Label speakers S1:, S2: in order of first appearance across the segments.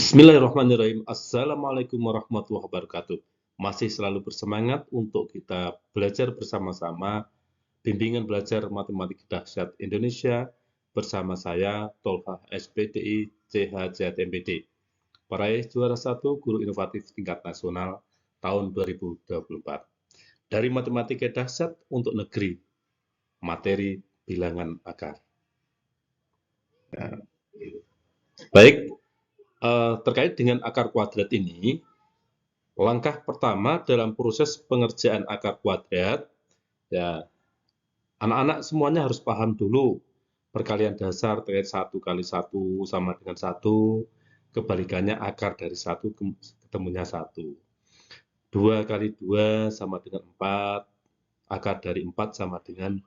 S1: Bismillahirrahmanirrahim. Assalamualaikum warahmatullahi wabarakatuh. Masih selalu bersemangat untuk kita belajar bersama-sama bimbingan belajar matematika dahsyat Indonesia bersama saya Tolha SPDI CHZMPD. Peraih juara 1 guru inovatif tingkat nasional tahun 2024. Dari matematika dahsyat untuk negeri, materi bilangan akar. Nah, baik, terkait dengan akar kuadrat ini, langkah pertama dalam proses pengerjaan akar kuadrat, ya, anak-anak semuanya harus paham dulu perkalian dasar terkait 1 kali 1 sama dengan 1, kebalikannya akar dari 1 ketemunya 1. 2 kali 2 sama dengan 4, akar dari 4 sama dengan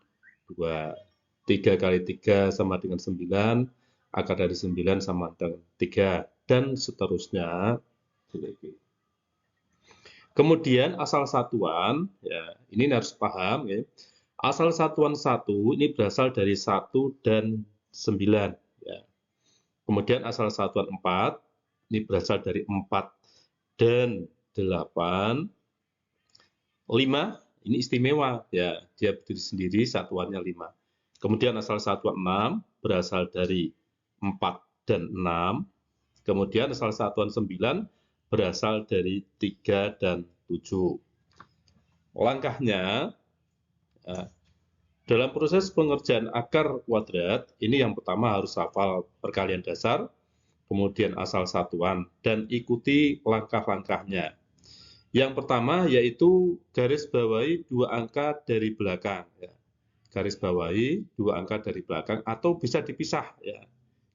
S1: 2. 3 kali 3 sama dengan 9, akar dari 9 sama dengan 3, dan seterusnya. Kemudian asal satuan, ya, ini harus paham, ya. Asal satuan 1 ini berasal dari 1 dan 9. Ya. Kemudian asal satuan 4 ini berasal dari 4 dan 8. 5 ini istimewa, ya, dia berdiri sendiri, satuannya 5. Kemudian asal satuan 6 berasal dari 4 dan 6. Kemudian asal satuan 9 berasal dari 3 dan 7. Langkahnya, dalam proses pengerjaan akar kuadrat, ini yang pertama harus hafal perkalian dasar, kemudian asal satuan, dan ikuti langkah-langkahnya. Yang pertama yaitu garis bawahi 2 angka dari belakang. Ya. Garis bawahi 2 angka dari belakang, atau bisa dipisah. Ya.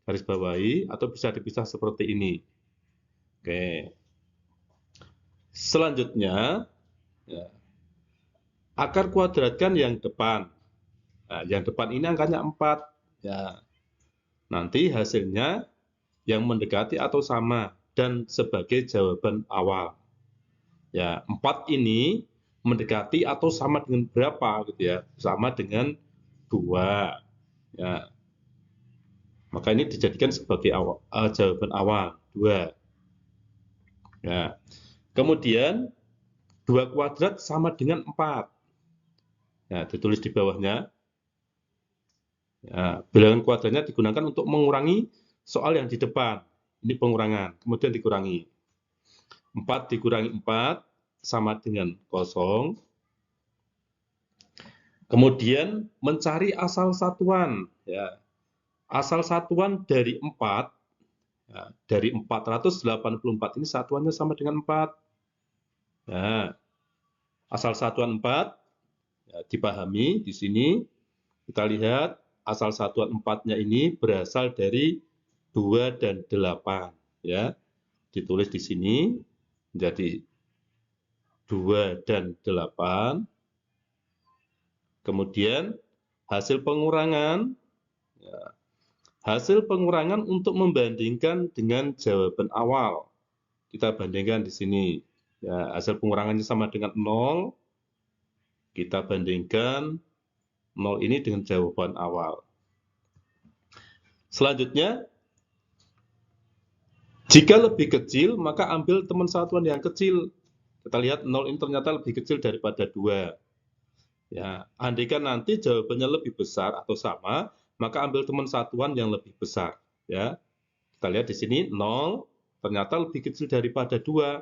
S1: Garis bawahi atau bisa dipisah seperti ini. Oke. Selanjutnya, ya, akar kuadratkan yang depan. Nah, yang depan ini angkanya 4. Ya. Nanti hasilnya yang mendekati atau sama dan sebagai jawaban awal. Ya, 4 ini mendekati atau sama dengan berapa gitu ya? Sama dengan 2. Ya. Maka ini dijadikan sebagai jawaban awal, 2. Ya. Kemudian 2 kuadrat sama dengan 4. Ya, ditulis di bawahnya. Ya, bilangan kuadratnya digunakan untuk mengurangi soal yang di depan. Ini pengurangan, kemudian dikurangi. 4 dikurangi 4 sama dengan 0. Kemudian mencari asal satuan. Ya. Asal satuan dari 4, ya, dari 484 ini satuannya sama dengan 4. Nah, asal satuan 4, ya, dipahami di sini. Kita lihat asal satuan 4-nya ini berasal dari 2 dan 8. Ya. Ditulis di sini menjadi 2 dan 8. Kemudian hasil pengurangan, ya, hasil pengurangan untuk membandingkan dengan jawaban awal. Kita bandingkan di sini. Ya, hasil pengurangannya sama dengan 0. Kita bandingkan 0 ini dengan jawaban awal. Selanjutnya, jika lebih kecil, maka ambil teman satuan yang kecil. Kita lihat 0 ini ternyata lebih kecil daripada 2. Ya, andaikan nanti jawabannya lebih besar atau sama, maka ambil teman satuan yang lebih besar. Ya. Kita lihat di sini 0 ternyata lebih kecil daripada 2.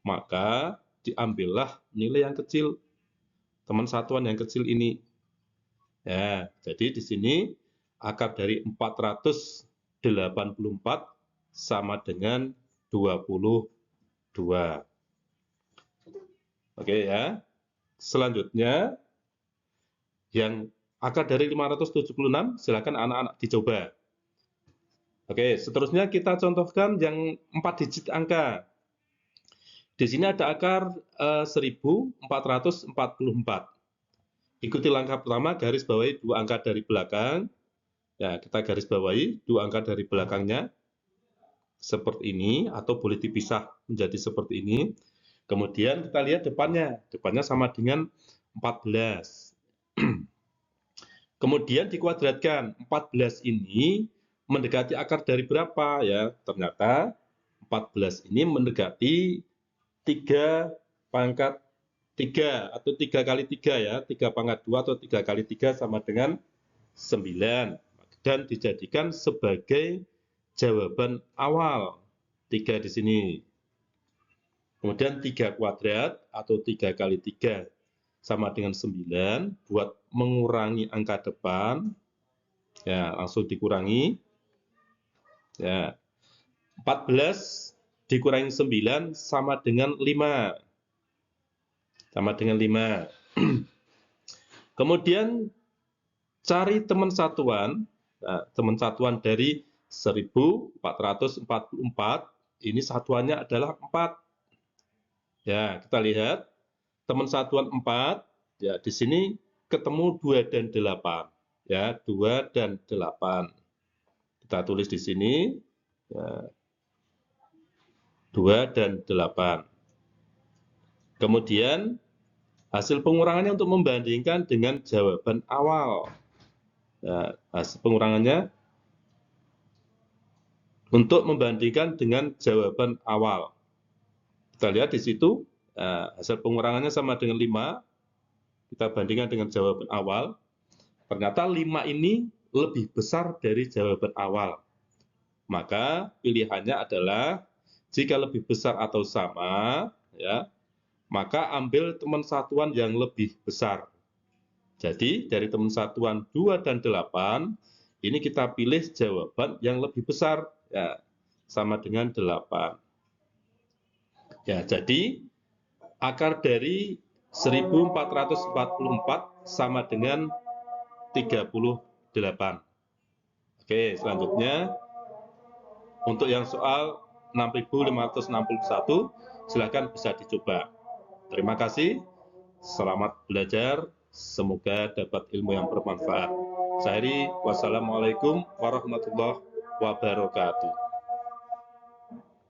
S1: Maka diambillah nilai yang kecil, teman satuan yang kecil ini. Ya, jadi di sini akar dari 484 sama dengan 22. Oke ya. Selanjutnya, yang akar dari 576, silakan anak-anak dicoba. Oke, seterusnya kita contohkan yang 4 digit angka. Di sini ada akar 1444. Ikuti langkah pertama, garis bawahi 2 angka dari belakang. Ya, kita garis bawahi 2 angka dari belakangnya seperti ini, atau boleh dipisah menjadi seperti ini. Kemudian kita lihat depannya. Depannya sama dengan 14. Kemudian dikuadratkan. 14 ini mendekati akar dari berapa? Ya, ternyata 14 ini mendekati 3 pangkat 3 atau 3 kali 3 ya, 3 pangkat 2 atau 3 kali 3 sama dengan 9 dan dijadikan sebagai jawaban awal 3 di sini. Kemudian 3 kuadrat atau 3 kali 3 sama dengan 9 buat mengurangi angka depan. Ya, langsung dikurangi. Ya. 14 dikurangi 9 sama dengan 5. Sama dengan 5. Kemudian cari teman satuan. Nah, teman satuan dari 1444 ini satuannya adalah 4. Ya, kita lihat teman satuan 4 ya di sini ketemu 2 dan 8 ya, 2 dan 8. Kita tulis di sini ya, 2 dan 8. Kemudian hasil pengurangannya untuk membandingkan dengan jawaban awal. Ya, hasil pengurangannya untuk membandingkan dengan jawaban awal. Kita lihat di situ, hasil pengurangannya sama dengan 5. Kita bandingkan dengan jawaban awal. Ternyata 5 ini lebih besar dari jawaban awal. Maka pilihannya adalah jika lebih besar atau sama, ya, maka ambil teman satuan yang lebih besar. Jadi dari teman satuan 2 dan 8, ini kita pilih jawaban yang lebih besar, ya, sama dengan 8. Ya, jadi akar dari 1444 sama dengan 38. Oke, selanjutnya untuk yang soal 6561 silakan bisa dicoba. Terima kasih. Selamat belajar. Semoga dapat ilmu yang bermanfaat. Saya Heri, wassalamualaikum warahmatullahi wabarakatuh.